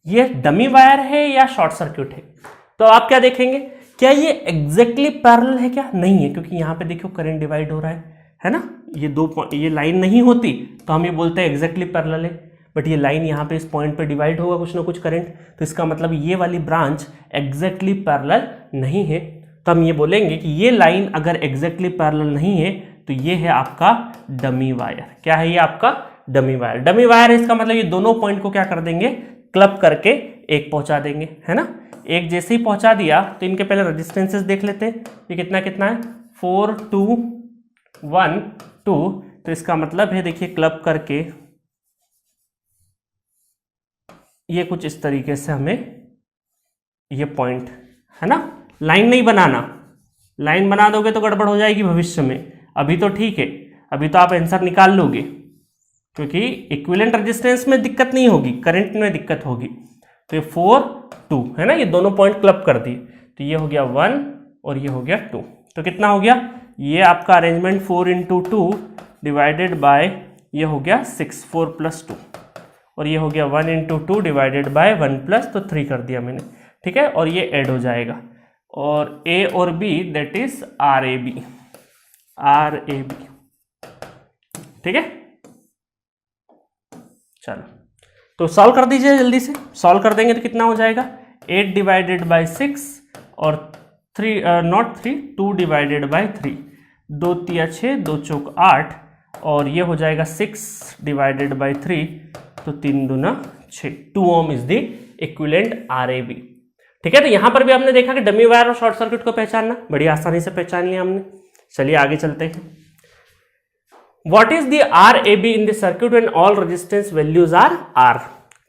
[SPEAKER 1] ये डमी वायर है या शॉर्ट सर्क्यूट है। तो आप क्या देखेंगे, क्या ये एग्जैक्टली पैरेलल है क्या, नहीं है, क्योंकि यहां पे देखो करंट डिवाइड हो रहा है ना। ये लाइन नहीं होती तो हम ये बोलते हैं एग्जैक्टली पैरेलल है, बट ये लाइन यहाँ पे इस पॉइंट पे डिवाइड होगा कुछ ना कुछ करंट, तो इसका मतलब ये वाली ब्रांच एग्जैक्टली पैरेलल नहीं है। तो हम ये बोलेंगे कि ये लाइन अगर एग्जैक्टली पैरेलल नहीं है तो ये है आपका डमी वायर। क्या है ये आपका डमी वायर, डमी वायर है, इसका मतलब ये दोनों पॉइंट को क्या कर देंगे, क्लब करके एक पहुंचा देंगे, है ना। एक जैसे ही पहुंचा दिया तो इनके पहले रेजिस्टेंसेस देख लेते हैं, ये कितना कितना है, 4 2 1 2। तो इसका मतलब है देखिए क्लब करके ये कुछ इस तरीके से हमें ये पॉइंट, है ना, लाइन नहीं बनाना, लाइन बना दोगे तो गड़बड़ हो जाएगी भविष्य में। अभी तो ठीक है, अभी तो आप आंसर निकाल लोगे, क्योंकि इक्विवेलेंट रेजिस्टेंस में दिक्कत नहीं होगी, करंट में दिक्कत होगी। तो ये 4 2 है ना, ये दोनों पॉइंट क्लब कर दिए, तो ये हो गया 1 और ये हो गया 2। तो कितना हो गया, ये आपका अरेंजमेंट 4 × 2 डिवाइडेड बाय ये हो गया 6 4 + 2, और ये हो गया 1 × 2 डिवाइडेड बाय 1 + तो 3 कर दिया मैंने। ठीक है, और ये ऐड हो जाएगा, और ए और B that is R A B, R A B. ठीक है, चलो तो सॉल्व कर दीजिए जल्दी से, सॉल्व कर देंगे तो कितना हो जाएगा, 8 डिवाइडेड बाय 6 और 3 नॉट 3 2 डिवाइडेड बाय 3, 2 3 6 2 चौक 8, और ये हो जाएगा 6 डिवाइडेड बाय 3, तो 3 दूना 6। 2 ohm is the equivalent R A B. ठीक है, तो यहां पर भी हमने देखा कि डमी वायर और शॉर्ट सर्क्यूट को पहचानना बड़ी आसानी से पहचान लिया हमने। चलिए आगे चलते हैं। What is the R A B in the circuit when all resistance values are R.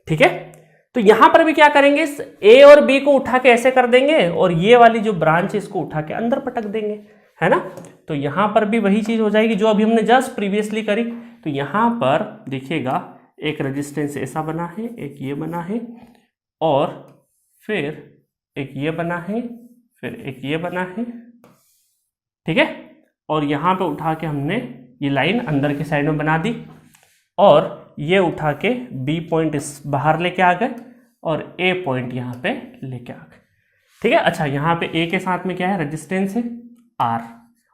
[SPEAKER 1] ठीक है, तो यहां पर भी क्या करेंगे, ए और बी को उठा के ऐसे कर देंगे और ये वाली जो ब्रांच है इसको उठा के अंदर पटक देंगे, है ना। तो यहाँ पर भी वही चीज़ हो जाएगी जो अभी हमने जस्ट प्रीवियसली करी। तो यहाँ पर देखिएगा एक रेजिस्टेंस ऐसा बना है, एक ये बना है, और फिर एक ये बना है, फिर एक ये बना है, ठीक है। और यहाँ पे उठा के हमने ये लाइन अंदर की साइड में बना दी, और ये उठा के बी पॉइंट इस बाहर लेके आ गए, और ए पॉइंट यहाँ पे लेके आ गए, ठीक है। अच्छा, यहाँ पे ए के साथ में क्या है, रेजिस्टेंस है आर,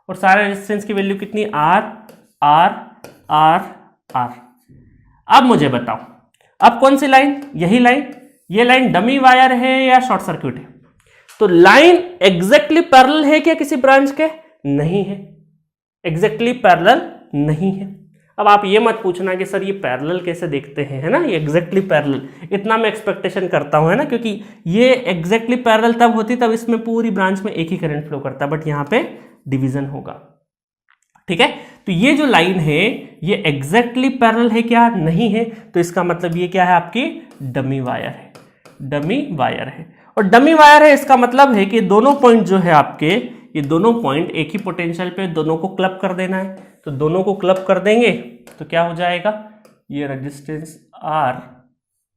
[SPEAKER 1] और सारे रेजिस्टेंस की वैल्यू कितनी, आर आर आर आर। अब मुझे बताओ, अब कौन सी लाइन, यही लाइन, ये लाइन डमी वायर है या शॉर्ट सर्किट है? तो लाइन एग्जैक्टली पैरेलल है क्या किसी ब्रांच के? नहीं है, एग्जैक्टली पैरेलल नहीं है। अब आप ये मत पूछना कि सर ये पैरेलल कैसे देखते हैं, है ना, ये एग्जैक्टली पैरेलल, इतना मैं एक्सपेक्टेशन करता हूं, है ना, क्योंकि ये एग्जैक्टली पैरेलल तब होती तब इसमें पूरी ब्रांच में एक ही करंट फ्लो करता, बट यहाँ पे डिवीजन होगा, ठीक है। तो ये जो लाइन है ये एग्जैक्टली पैरेलल है क्या? नहीं है। तो इसका मतलब ये क्या है, आपकी डमी वायर है, डमी वायर है। और डमी वायर है इसका मतलब है कि दोनों पॉइंट जो है आपके, ये दोनों पॉइंट एक ही पोटेंशियल पे, दोनों को क्लब कर देना है। तो दोनों को क्लब कर देंगे तो क्या हो जाएगा, ये रेजिस्टेंस आर,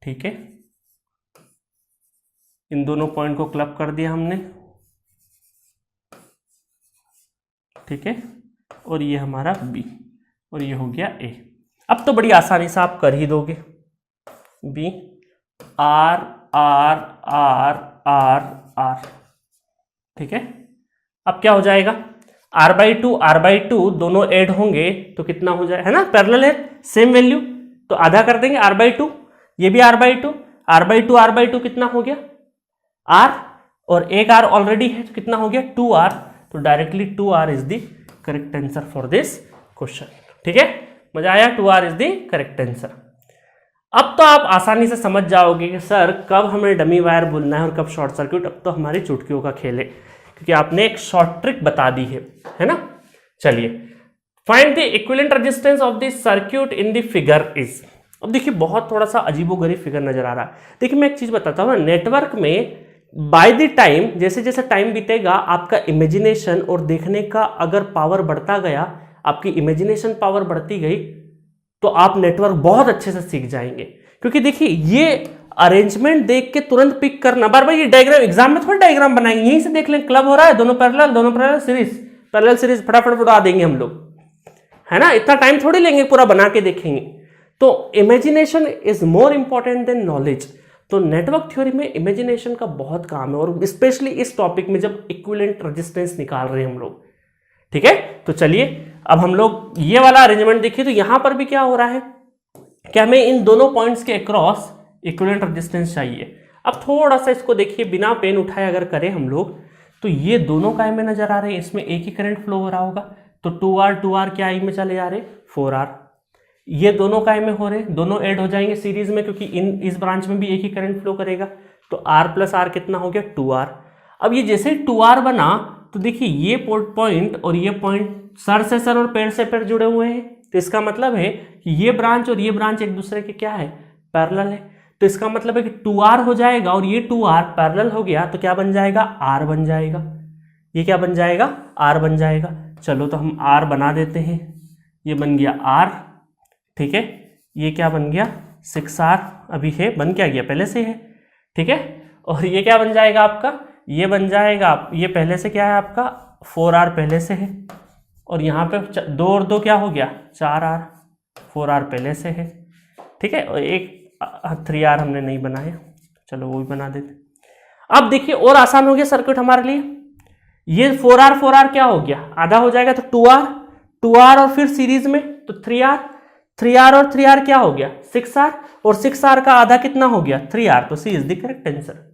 [SPEAKER 1] ठीक है, इन दोनों पॉइंट को क्लब कर दिया हमने, ठीक है, और ये हमारा बी, और ये हो गया ए। अब तो बड़ी आसानी से आप कर ही दोगे, B R R R R R, ठीक है। अब क्या हो जाएगा, r/2 दोनों ऐड होंगे तो कितना हो जाए, है ना, पैरेलल है, सेम वैल्यू, तो आधा कर देंगे r/2, ये भी r/2, r/2 कितना हो गया, r, और एक r ऑलरेडी है तो कितना हो गया 2r। तो directly 2r is the correct answer for this question, ठीक है। मजा आया, 2r is the correct answer. अब तो आप आसानी से समझ जाओगे कि सर कब हमें डमी वायर बोलना है और कब शॉर्ट सर्किट। अब तो हमारी चुटकियों का खेल है, क्योंकि आपने एक शॉर्ट ट्रिक बता दी है ना। चलिए, find the equivalent resistance of the circuit in the figure is. अब देखिए बहुत थोड़ा सा अजीबोगरीब फिगर नजर आ रहा है। देखिए मैं एक चीज बताता हूँ, नेटवर्क में बाय द टाइम, जैसे जैसे टाइम बीतेगा आपका इमेजिनेशन और देखने का अगर पावर बढ़ता गया, आपकी इमेजिनेशन पावर बढ़ती गई, तो आप नेटवर्क बहुत अच्छे से सीख जाएंगे। क्योंकि देखिए ये अरेंजमेंट देख के तुरंत पिक करना, बार बार ये डायग्राम एग्जाम में थोड़ा डायग्राम बनाएंगे, यहीं से देख लें क्लब हो रहा है, दोनों पैरेलल सीरीज, पैरेलल सीरीज फटाफट उड़ा देंगे हम लोग, है ना, इतना टाइम थोड़ी लेंगे पूरा बना के देखेंगे। तो imagination is more important than knowledge. तो नेटवर्क थ्योरी में इमेजिनेशन का बहुत काम है, और स्पेशली इस टॉपिक में जब इक्विवेलेंट रेजिस्टेंस निकाल रहे हैं हम लोग, ठीक है। तो चलिए अब हम लोग ये वाला अरेंजमेंट देखिए, तो यहां पर भी क्या हो रहा है कि हमें इन दोनों पॉइंट्स के अक्रॉस इक्विवेलेंट रेजिस्टेंस चाहिए। अब थोड़ा सा इसको देखिए, बिना पेन उठाए अगर करें हम लोग, तो ये दोनों काय में नजर आ रहे हैं, इसमें एक ही करंट फ्लो हो रहा होगा, तो 2R क्या आई में चले जा रहे 4R। ये दोनों काय में हो रहे, दोनों ऐड हो जाएंगे सीरीज में, क्योंकि इस ब्रांच में भी एक ही करंट फ्लो करेगा, तो R + R कितना हो गया 2R। अब ये जैसे 2R बना तो देखिए ये पॉइंट और ये पॉइंट सर से सर और पैर से पैर जुड़े हुए हैं, तो इसका मतलब है कि ये ब्रांच और ये ब्रांच एक दूसरे के क्या है, पैरेलल है। तो इसका मतलब है कि 2R हो जाएगा, और ये 2R पैरेलल हो गया तो क्या बन जाएगा, R बन जाएगा। ये क्या बन जाएगा, R बन जाएगा। चलो तो हम R बना देते हैं, ये बन गया R, ठीक है। ये क्या बन गया 6R, अभी है, बन क्या गया, पहले से है, ठीक है। और ये क्या बन जाएगा आपका, ये बन जाएगा, ये पहले से क्या है आपका 4R पहले से है, और यहाँ पे 2 और 2 क्या हो गया 4R, 4R पहले से है, ठीक है। और एक 3R हमने नहीं बनाया, चलो वो भी बना देते। अब देखिए और आसान हो गया सर्किट हमारे लिए, ये 4R क्या हो गया, आधा हो जाएगा, तो 2R और फिर सीरीज में तो 3R और 3R क्या हो गया 6R, और 6R का आधा कितना हो गया 3R, तो सी इज द करेक्ट आंसर।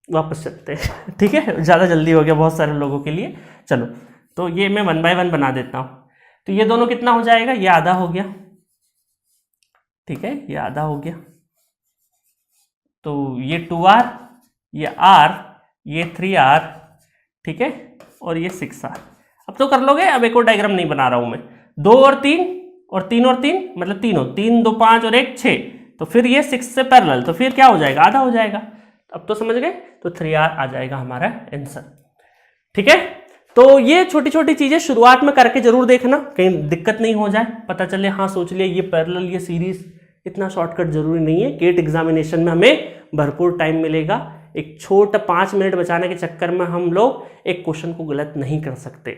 [SPEAKER 1] वापस चलते हैं, ठीक है, ज़्यादा जल्दी हो गया बहुत सारे लोगों के लिए। चलो तो ये मैं 1 बाय 1 बना देता हूँ। तो ये दोनों कितना हो जाएगा, ये आधा हो गया, ठीक है, ये आधा हो गया, तो ये 2R, ये R, ये 3R, ठीक है, और ये 6R। अब तो कर लोगे, अब एक और डायग्राम नहीं बना रहा हूँ मैं, 2 और 3 और 3 और 3 मतलब तीनों, 3 2 5 और 1 6, तो फिर ये 6 से पैरेलल, तो फिर क्या हो जाएगा, आधा हो जाएगा। अब तो समझ गए, तो 3R आ जाएगा हमारा आंसर, ठीक है। तो ये छोटी छोटी चीजें शुरुआत में करके जरूर देखना, कहीं दिक्कत नहीं हो जाए, पता चले हाँ सोच लिया ये पैरेलल ये सीरीज, इतना शॉर्टकट जरूरी नहीं है। गेट एग्जामिनेशन में हमें भरपूर टाइम मिलेगा, एक छोटा 5 मिनट बचाने के चक्कर में हम लोग एक क्वेश्चन को गलत नहीं कर सकते।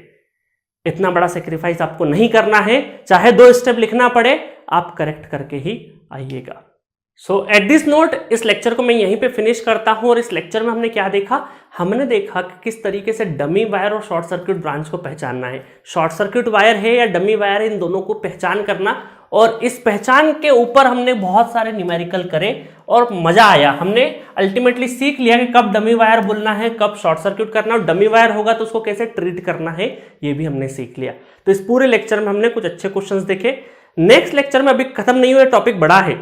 [SPEAKER 1] इतना बड़ा सेक्रीफाइस आपको नहीं करना है, चाहे 2 स्टेप लिखना पड़े, आप करेक्ट करके ही आइएगा। सो एट दिस नोट इस लेक्चर को मैं यहीं पे फिनिश करता हूं। और इस लेक्चर में हमने क्या देखा, हमने देखा कि किस तरीके से डमी वायर और शॉर्ट सर्किट ब्रांच को पहचानना है, शॉर्ट सर्किट वायर है या डमी वायर है, इन दोनों को पहचान करना। और इस पहचान के ऊपर हमने बहुत सारे न्यूमेरिकल करे और मजा आया। हमने अल्टीमेटली सीख लिया कि कब डमी वायर बोलना है, कब शॉर्ट सर्किट करना, और डमी वायर होगा तो उसको कैसे ट्रीट करना है, ये भी हमने सीख लिया। तो इस पूरे लेक्चर में हमने कुछ अच्छे क्वेश्चंस देखे। नेक्स्ट लेक्चर में अभी खत्म नहीं हुआ, टॉपिक बड़ा है।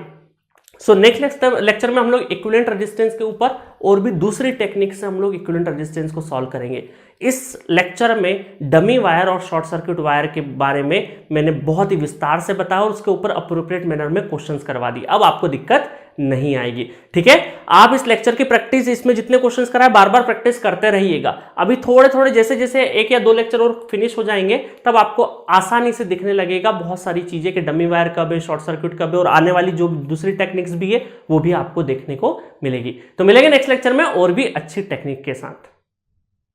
[SPEAKER 1] सो नेक्स्ट लेक्चर में हम लोग इक्विवेलेंट रेजिस्टेंस के ऊपर और भी दूसरी टेक्निक से हम लोग इक्विवेलेंट रेजिस्टेंस को सॉल्व करेंगे। इस लेक्चर में डमी वायर और शॉर्ट सर्किट वायर के बारे में मैंने बहुत ही विस्तार से बताया और उसके ऊपर अप्रोप्रिएट मैनर में क्वेश्चंस करवा दिए। अब आपको दिक्कत नहीं आएगी, ठीक है। आप इस लेक्चर की प्रैक्टिस, इसमें जितने क्वेश्चंस कराए बार बार प्रैक्टिस करते रहिएगा। अभी थोड़े थोड़े जैसे जैसे 1 या 2 लेक्चर और फिनिश हो जाएंगे तब आपको आसानी से दिखने लगेगा बहुत सारी चीजें कि डमी वायर कब है, शॉर्ट सर्किट कब है, और आने वाली जो दूसरी टेक्निक्स भी है वो भी आपको देखने को मिलेगी। तो मिलेंगे नेक्स्ट लेक्चर में और भी अच्छी टेक्निक के साथ।